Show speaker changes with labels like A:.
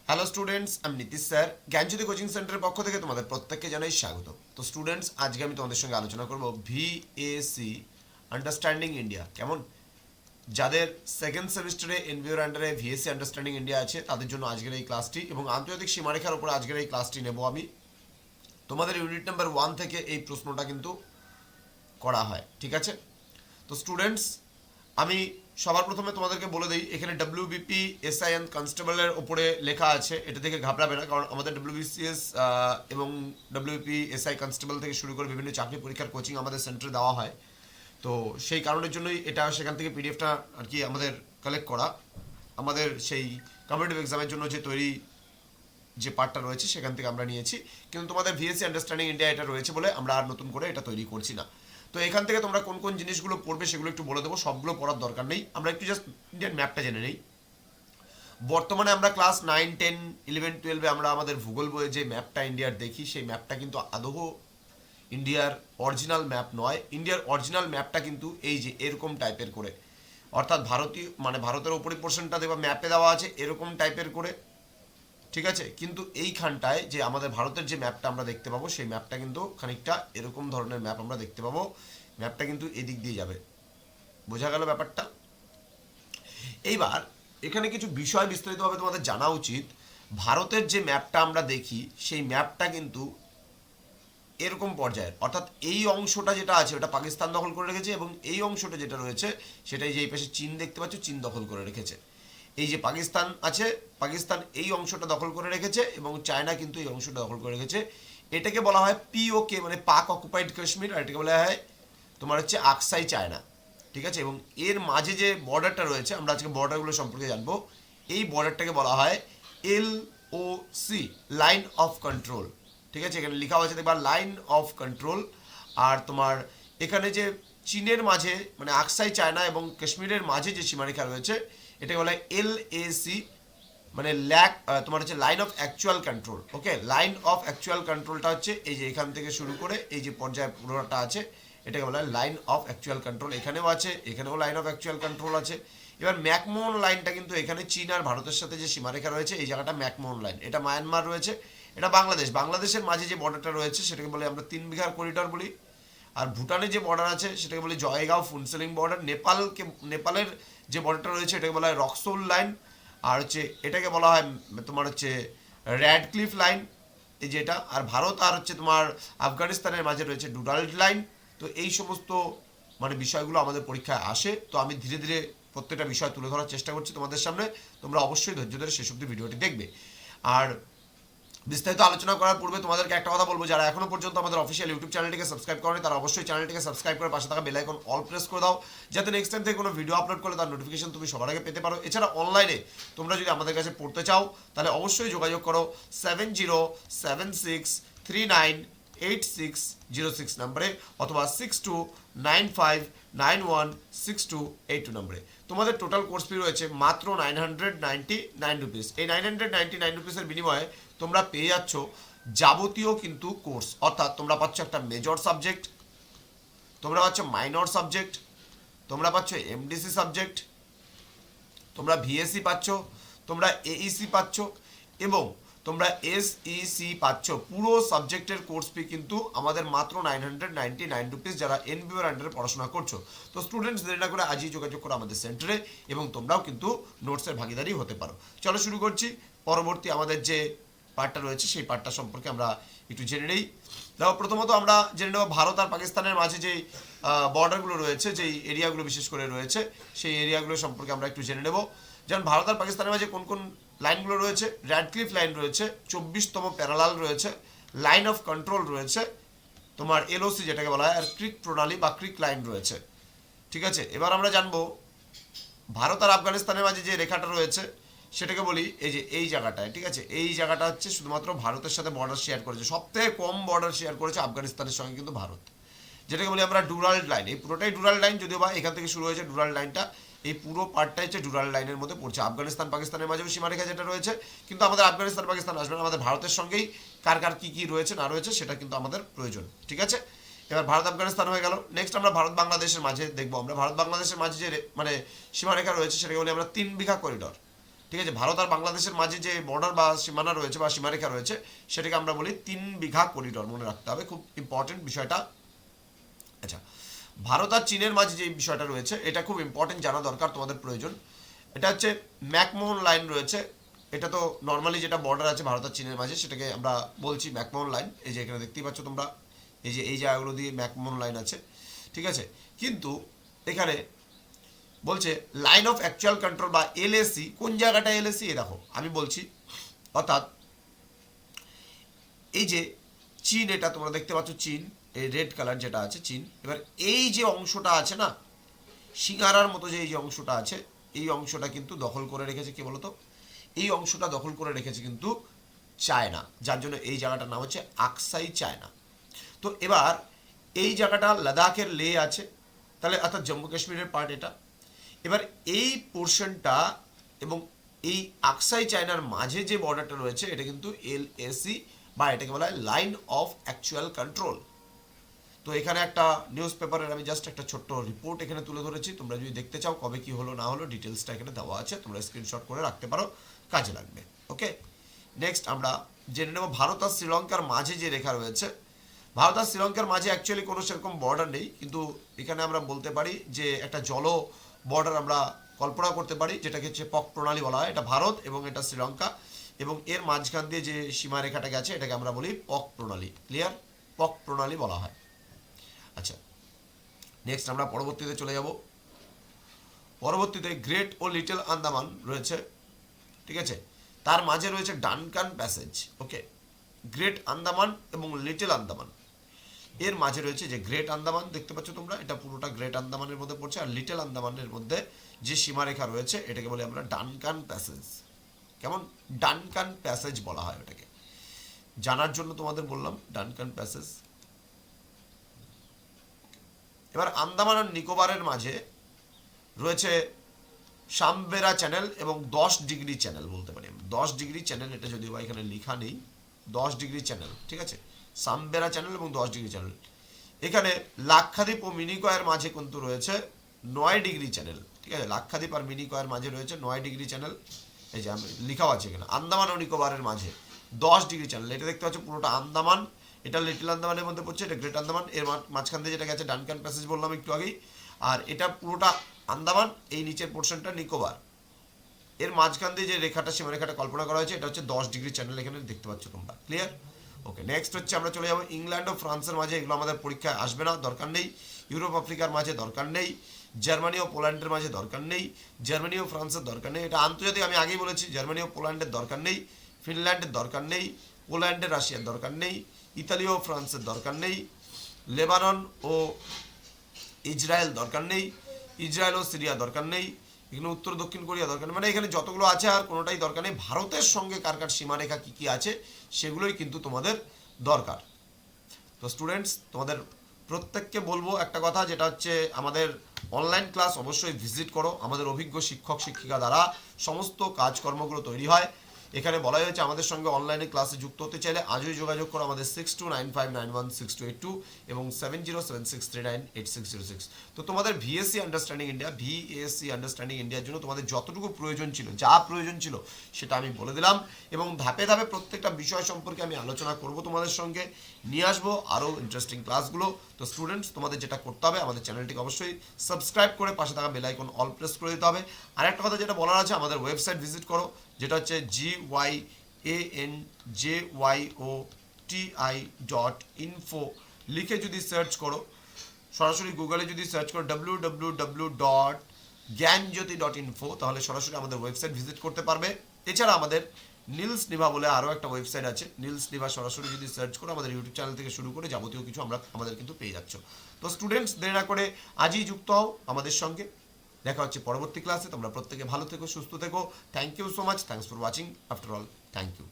A: Hello students, আমি Nitish sir জ্ঞানজ্যোতি coaching সেন্টারের পক্ষ থেকে তোমাদের প্রত্যেককে জানাই স্বাগত। তো স্টুডেন্টস, আজকে আমি তোমাদের সঙ্গে আলোচনা করব ভিএসি আন্ডারস্ট্যান্ডিং ইন্ডিয়া। কেমন? যাদের সেকেন্ড সেমিস্টারে এনবিওর আন্ডারে ভিএসি আন্ডারস্ট্যান্ডিং ইন্ডিয়া আছে তাদের জন্য আজকের এই ক্লাসটি, এবং আন্তর্জাতিক সীমারেখার উপরে আজকের এই ক্লাসটি নেব আমি। তোমাদের ইউনিট নাম্বার 1 থেকে এই প্রশ্নটা কিন্তু করা হয়, ঠিক আছে? তো স্টুডেন্টস, আমি সবার প্রথমে তোমাদেরকে বলে দিই, এখানে ডাব্লিউবিপি এসআইএন কনস্টেবলের ওপরে লেখা আছে, এটা থেকে ঘাবড়াবে না, কারণ আমাদের ডাব্লিউবিসিএস এবং ডাব্লিউবিপি এসআই কনস্টেবল থেকে শুরু করে বিভিন্ন চাকরি পরীক্ষার কোচিং আমাদের সেন্টারে দেওয়া হয়। তো সেই কারণের জন্যই এটা সেখান থেকে পিডিএফটা আর কি আমাদের কালেক্ট করা, আমাদের সেই কম্পিটিটিভ এক্সামের জন্য যে তৈরি যে পার্টটা রয়েছে সেখান থেকে আমরা নিয়েছি। কিন্তু তোমাদের ভিএসসি আন্ডারস্ট্যান্ডিং ইন্ডিয়া এটা রয়েছে বলে আমরা আর নতুন করে এটা তৈরি করছি না। তো এখান থেকে তোমরা কোন কোন জিনিসগুলো পড়বে সেগুলো একটু বলে দেবো, সবগুলো পড়ার দরকার নেই, আমরা একটু জাস্ট ইন্ডিয়ান ম্যাপটা জেনে নেই। বর্তমানে আমরা ক্লাস 9, 10, 11, 12-এ আমরা আমাদের ভূগোল বইয়ে যে ম্যাপটা ইন্ডিয়ার দেখি, সেই ম্যাপটা কিন্তু আদৌ ইন্ডিয়ার অরিজিনাল ম্যাপ নয়। ইন্ডিয়ার অরিজিনাল ম্যাপটা কিন্তু এই যে এরকম টাইপের করে, অর্থাৎ ভারতীয় মানে ভারতের উপরি পোর্শনটা দেওয়া ম্যাপে দেওয়া আছে এরকম টাইপের করে, ঠিক আছে? কিন্তু এইখানটায় যে আমাদের ভারতের যে ম্যাপটা আমরা দেখতে পাবো সেই ম্যাপটা কিন্তু খানিকটা এরকম ধরনের ম্যাপ আমরা দেখতে পাবো। ম্যাপটা কিন্তু এদিক দিয়ে যাবে, বোঝা গেল ব্যাপারটা? এইবার এখানে কিছু বিষয় বিস্তারিতভাবে তোমাদের জানা উচিত। ভারতের যে ম্যাপটা আমরা দেখি সেই ম্যাপটা কিন্তু এরকম পর্যায়ের, অর্থাৎ এই অংশটা যেটা আছে ওটা পাকিস্তান দখল করে রেখেছে, এবং এই অংশটা যেটা রয়েছে সেটাই যে এই পাশে চীন দেখতে পাচ্ছ, চীন দখল করে রেখেছে। এই যে পাকিস্তান আছে, পাকিস্তান এই অংশটা দখল করে রেখেছে, এবং চায়না কিন্তু এই অংশটা দখল করে রেখেছে। এটাকে বলা হয় পিওকে, মানে পাক অকুপাইড কাশ্মীর, আর এটাকে বলা হয় তোমার হচ্ছে আকসাই চায়না, ঠিক আছে? এবং এর মাঝে যে বর্ডারটা রয়েছে, আমরা আজকে বর্ডারগুলো সম্পর্কে জানবো। এই বর্ডারটাকে বলা হয় LOC, লাইন অফ কন্ট্রোল, ঠিক আছে? এখানে লেখা আছে দেখবা লাইন অফ কন্ট্রোল। আর তোমার এখানে যে চীনের মাঝে মানে আকসাই চায়না এবং কাশ্মীরের মাঝে যে সীমারেখা রয়েছে এটাকে বলা হয় LAC, মানে তোমার হচ্ছে line of actual control. Okay, line of actual কন্ট্রোলটা হচ্ছে এই যে এখান থেকে শুরু করে এই যে পর্যায়ে পুরোটা আছে এটাকে বলা হয় লাইন অফ অ্যাকচুয়াল কন্ট্রোল। এখানেও আছে, এখানেও লাইন অফ অ্যাকচুয়াল কন্ট্রোল আছে। এবার ম্যাকমোহন লাইনটা কিন্তু এখানে চীন আর ভারতের সাথে যে সীমারেখা রয়েছে এই জায়গাটা ম্যাকমোহন লাইন, এটা মায়ানমার রয়েছে, এটা বাংলাদেশ। বাংলাদেশের মাঝে যে বর্ডারটা রয়েছে সেটাকে বলে আমরা 3 বিঘার করিডর বলি। আর ভুটানের যে বর্ডার আছে সেটাকে বলি জয়গাঁও ফুনসেলিং বর্ডার। নেপালের যে বর্ডারটা রয়েছে এটাকে বলা হয় রক্সোল লাইন। আর হচ্ছে এটাকে বলা হয় তোমার হচ্ছে র্যাডক্লিফ লাইন, এই যেটা। আর ভারত আর হচ্ছে তোমার আফগানিস্তানের মাঝে রয়েছে ডুরাল্ড লাইন। তো এই সমস্ত মানে বিষয়গুলো আমাদের পরীক্ষায় আসে। তো আমি ধীরে ধীরে প্রত্যেকটা বিষয় তুলে ধরার চেষ্টা করছি তোমাদের সামনে, তোমরা অবশ্যই ধৈর্য ধরে শেষ অবধি ভিডিওটি দেখবে। আর বিস্তারিত আলোচনা করার পূর্বে তোমাদেরকে একটা কথা বলবো, যারা এখনো পর্যন্ত আমাদের অফিসিয়াল ইউটিউব চ্যানেলটিকে সাবস্ক্রাইব করেনি তারা অবশ্যই চ্যানেলটিকে সাবস্ক্রাইব করে পাশে থাকা বেল আইকন অল প্রেস করে দাও, যাতে নেক্সট টাইম থেকে কোনো ভিডিও আপলোড করলে তার নোটিফিকেশন তুমি সবার আগে পেতে পারো। এছাড়া অনলাইনে তোমরা যদি আমাদের কাছে পড়তে চাও তাহলে অবশ্যই যোগাযোগ করো 7076398606 নম্বরে, অথবা 6295916282 নম্বরে। তোমাদের টোটাল কোর্স ফি রয়েছে মাত্র 999 রুপিস। এই 999 রুপিসের বিনিময়ে তোমরা পেয়ে যাচ্ছ যাবতীয় কিন্তু কোর্স, অর্থাৎ তোমরা পাচ্ছ একটা মেজর সাবজেক্ট, তোমরা পাচ্ছ মাইনর সাবজেক্ট, তোমরা পাচ্ছ এমডিসি সাবজেক্ট, তোমরা ভিএসসি পাচ্ছ, তোমরা এইসি পাচ্ছ, এবং তোমরা এসইসি পাচ্ছ। পুরো সাবজেক্টের কোর্স ফি কিন্তু আমাদের মাত্র 999 রুপিস, যারা এনবিওর আন্ডারে পড়াশোনা করছো। তো স্টুডেন্টস, দেরি না করে আজই যোগাযোগ করো আমাদের সেন্টারে, এবং তোমরাও কিন্তু নোটসের ভাগিদারি হতে পারো। চলো শুরু করছি। পরবর্তী আমাদের যে পার্টটা রয়েছে সেই পার্টটা সম্পর্কে আমরা একটু জেনে নেই। দেখো, প্রথমত আমরা জেনে নেব ভারত আর পাকিস্তানের মাঝে যেই বর্ডারগুলো রয়েছে, যেই এরিয়াগুলো বিশেষ করে রয়েছে সেই এরিয়াগুলো সম্পর্কে আমরা একটু জেনে নেব। যেমন ভারত আর পাকিস্তানের মাঝে কোন কোন লাইনগুলো রয়েছে: র্যাডক্লিফ লাইন রয়েছে, 24তম প্যারালাল রয়েছে, লাইন অফ কন্ট্রোল রয়েছে, তোমার এলওসি যেটাকে বলা হয়, আর ক্রিক প্রণালী বা ক্রিক লাইন রয়েছে, ঠিক আছে? এবার আমরা জানবো ভারত আর আফগানিস্তানের মাঝে যে রেখাটা রয়েছে সেটাকে বলি এই যে এই জায়গাটায়, ঠিক আছে? এই জায়গাটা হচ্ছে শুধুমাত্র ভারতের সাথে বর্ডার শেয়ার করেছে, সবথেকে কম বর্ডার শেয়ার করেছে আফগানিস্তানের সঙ্গে কিন্তু ভারত, যেটাকে বলি আমরা ডুরাল্ড লাইন। এই পুরোটাই ডুরাল্ড লাইন, যদিও বা এখান থেকে শুরু হয়েছে ডুরাল্ড লাইনটা, এই পুরো পার্টটা হচ্ছে ডুরাল্ড লাইনের মধ্যে পড়ছে। আফগানিস্তান পাকিস্তানের মাঝেও সীমারেখা যেটা রয়েছে, কিন্তু আমাদের আফগানিস্তান পাকিস্তান আসবে না, আমাদের ভারতের সঙ্গেই কার কার কী কী রয়েছে না রয়েছে সেটা কিন্তু আমাদের প্রয়োজন, ঠিক আছে? এবার ভারত আফগানিস্তান হয়ে গেল। নেক্সট আমরা ভারত বাংলাদেশের মাঝে দেখবো, আমরা ভারত বাংলাদেশের মাঝে যে মানে সীমারেখা রয়েছে সেটাকে বলি আমরা 3 বিঘা করিডর। ঠিক আছে, ভারত আর বাংলাদেশের মাঝে যে বর্ডার বা সীমানা রয়েছে বা সীমারেখা রয়েছে সেটাকে আমরা বলি 3 বিঘা করিডোর, মনে রাখতে হবে, খুব ইম্পর্টেন্ট বিষয়টা। আচ্ছা, ভারত আর চীনের মাঝে যে বিষয়টা রয়েছে এটা খুব ইম্পর্টেন্ট, জানা দরকার, তোমাদের প্রয়োজন। এটা হচ্ছে ম্যাকমোহন লাইন রয়েছে। এটা তো নর্মালি যেটা বর্ডার আছে ভারত আর চীনের মাঝে সেটাকে আমরা বলছি ম্যাকমোহন লাইন। এই যে এখানে দেখতেই পাচ্ছ তোমরা, এই যে এই জায়গাগুলো দিয়ে ম্যাকমোহন লাইন আছে, ঠিক আছে। কিন্তু এখানে বলছে লাইন অফ অ্যাকচুয়াল কন্ট্রোল বা এলএসি, কোন জায়গাটা এলএসি এ দেখো আমি বলছি, অর্থাৎ এই যে চীন, এটা তোমরা দেখতে পাচ্ছ চীন, এই রেড কালার যেটা আছে চীন। এবার এই যে অংশটা আছে না, সিঙ্গারার মতো যে এই যে অংশটা আছে, এই অংশটা কিন্তু দখল করে রেখেছে কে বলতো, এই অংশটা দখল করে রেখেছে কিন্তু চায়না, যার জন্য এই জায়গাটার নাম হচ্ছে আকসাই চায়না। তো এবার এই জায়গাটা লাদাখের লে আছে, তাহলে অর্থাৎ জম্মু কাশ্মীরের পার্ট এটা। এবার এই পোর্শনটা এবং এই আকসাই চায়নার মাঝে যে বর্ডারটা রয়েছে এটা কিন্তু এলএসি বা এটাকে বলা হয় লাইন অফ অ্যাকচুয়াল কন্ট্রোল। তো এখানে একটা নিউজ পেপারের আমি জাস্ট একটা ছোট্ট রিপোর্ট এখানে তুলে ধরেছি, তোমরা যদি দেখতে চাও কবে কি হলো না হলো ডিটেলসটা এখানে দেওয়া আছে, তোমরা স্ক্রিনশট করে রাখতে পারো, কাজে লাগবে। ওকে, নেক্সট আমরা জেনে নেব ভারত আর শ্রীলঙ্কার মাঝে যে রেখা রয়েছে। ভারত আর শ্রীলঙ্কার মাঝে অ্যাকচুয়ালি কোনো সেরকম বর্ডার নেই, কিন্তু এখানে আমরা বলতে পারি যে একটা জল বর্ডার আমরা কল্পনা করতে পারি, যেটাকে হচ্ছে পক প্রণালী বলা হয়। এটা ভারত এবং এটা শ্রীলঙ্কা, এবং এর মাঝখান দিয়ে যে সীমারেখাটা গেছে এটাকে আমরা বলি পক প্রণালী। ক্লিয়ার? পক প্রণালী বলা হয়। আচ্ছা, নেক্সট আমরা পরবর্তীতে চলে যাব। পরবর্তীতে গ্রেট ও লিটল আন্দামান রয়েছে, ঠিক আছে, তার মাঝে রয়েছে ডানকান প্যাসেজ। ওকে, গ্রেট আন্দামান এবং লিটল আন্দামান এর মাঝে রয়েছে যে গ্রেট আন্দামান দেখতে পাচ্ছ তোমরা, এটা পুরোটা গ্রেট আন্দামানের মধ্যে পড়ছে, আর লিটল আন্দামানের মধ্যে যে সীমারেখা রয়েছে এটাকে বলি আমরা ডানকান প্যাসেজ। কেমন? ডানকান প্যাসেজ বলা হয় ওটাকে, জানার জন্য তোমাদের বললাম ডানকান প্যাসেজ। এবার আন্দামান আর নিকোবরের মাঝে রয়েছে সামবেরা চ্যানেল এবং 10 ডিগ্রি চ্যানেল বলতে পারি। 10 ডিগ্রি চ্যানেল, এটা যদিও বা এখানে লেখা নেই, 10 ডিগ্রি চ্যানেল, ঠিক আছে, সামবেরা চ্যানেল এবং 10 ডিগ্রি চ্যানেল। এখানে লাক্ষাদ্বীপ ও মিনিকয়ের মাঝে কিন্তু রয়েছে 9 ডিগ্রি চ্যানেল, ঠিক আছে, লাক্ষাদ্বীপ আর মিনিকয়ের মাঝে রয়েছে 9 ডিগ্রি চ্যানেল। এই যে লেখাও আছে এখানে আন্দামান ও নিকোবরের মাঝে 10 ডিগ্রি চ্যানেল। এটা দেখতে পাচ্ছ পুরোটা আন্দামান, এটা লিটল আন্দামানের মধ্যে পড়ছে, এটা গ্রেট আন্দামান, এর মাঝখান দিয়ে যেটা গেছে ডানকান প্যাসেজ বললাম একটু আগেই, আর এটা পুরোটা আন্দামান, এই নিচের পোর্শনটা নিকোবর। এর মাঝখান দিয়ে যে রেখাটা সীমারেখাটা কল্পনা করা হয়েছে এটা হচ্ছে 10 ডিগ্রি চ্যানেল, এখানে দেখতে পাচ্ছ তোমরা। ক্লিয়ার? ওকে, নেক্সট হচ্ছে আমরা চলে যাবো ইংল্যান্ড ও ফ্রান্সের মাঝে, এগুলো আমাদের পরীক্ষায় আসবে না, দরকার নেই। ইউরোপ আফ্রিকার মাঝে দরকার নেই। জার্মানি ও পোল্যান্ডের মাঝে দরকার নেই। জার্মানি ও ফ্রান্সের দরকার নেই, এটা আন্তর্জাতিক, আমি আগেই বলেছি জার্মানি ও পোল্যান্ডের দরকার নেই। ফিনল্যান্ডের দরকার নেই। পোল্যান্ডের রাশিয়ার দরকার নেই। ইতালি ও ফ্রান্সের দরকার নেই। লেবানন ও ইসরায়েল দরকার নেই। ইসরায়েল ও সিরিয়া দরকার নেই। এখানে উত্তর দক্ষিণ কোরিয়া দরকার নেই, মানে এখানে যতগুলো আছে আর কোনোটাই দরকার নেই। ভারতের সঙ্গে কার কার সীমারেখা কী কী আছে সেগুলোই কিন্তু তোমাদের দরকার। তো স্টুডেন্টস, তোমাদের প্রত্যেককে বলবো একটা কথা, যেটা হচ্ছে আমাদের অনলাইন ক্লাস অবশ্যই ভিজিট করো। আমাদের অভিজ্ঞ শিক্ষক শিক্ষিকা দ্বারা সমস্ত কাজকর্মগুলো তৈরি হয়। এখানে বলা হয়েছে আমাদের সঙ্গে অনলাইনে ক্লাসে যুক্ত হতে চাইলে আজই যোগাযোগ করো আমাদের 6295916282 এবং 7076398606। তো তোমাদের VSC understanding India, VSC understanding ইন্ডিয়ার জন্য তোমাদের যতটুকু প্রয়োজন ছিল, যা প্রয়োজন ছিল সেটা আমি বলে দিলাম, এবং ধাপে ধাপে প্রত্যেকটা বিষয় সম্পর্কে আমি আলোচনা করব তোমাদের সঙ্গে, নিয়ে আসবো আরও ইন্টারেস্টিং ক্লাসগুলো। তো স্টুডেন্টস, তোমাদের যেটা করতে হবে আমাদের চ্যানেলটিকে অবশ্যই সাবস্ক্রাইব করে পাশে থাকা বেল আইকন অল প্রেস করে দিতে হবে। আর একটা কথা যেটা বলার আছে, আমাদের ওয়েবসাইট ভিজিট করো, যেটা হচ্ছে GYANJYOTI.info লিখে যদি সার্চ করো, সরাসরি গুগলে যদি সার্চ করো www.gyanjyoti.info, তাহলে সরাসরি আমাদের ওয়েবসাইট ভিজিট করতে পারবে। এছাড়া আমাদের নীলস নিভা বলে আরও একটা ওয়েবসাইট আছে, নীলস নিভা সরাসরি যদি সার্চ করো আমাদের ইউটিউব চ্যানেল থেকে শুরু করে যাবতীয় কিছু আমাদের কিন্তু পেয়ে যাচ্ছ। তো স্টুডেন্টস, দেরি না করে আজই যুক্ত হও আমাদের সঙ্গে। দেখা হচ্ছে পরবর্তী ক্লাসে, তোমরা প্রত্যেকে ভালো থেকো, সুস্থ থেকো। Thank you so much, thanks for watching. After all, thank you.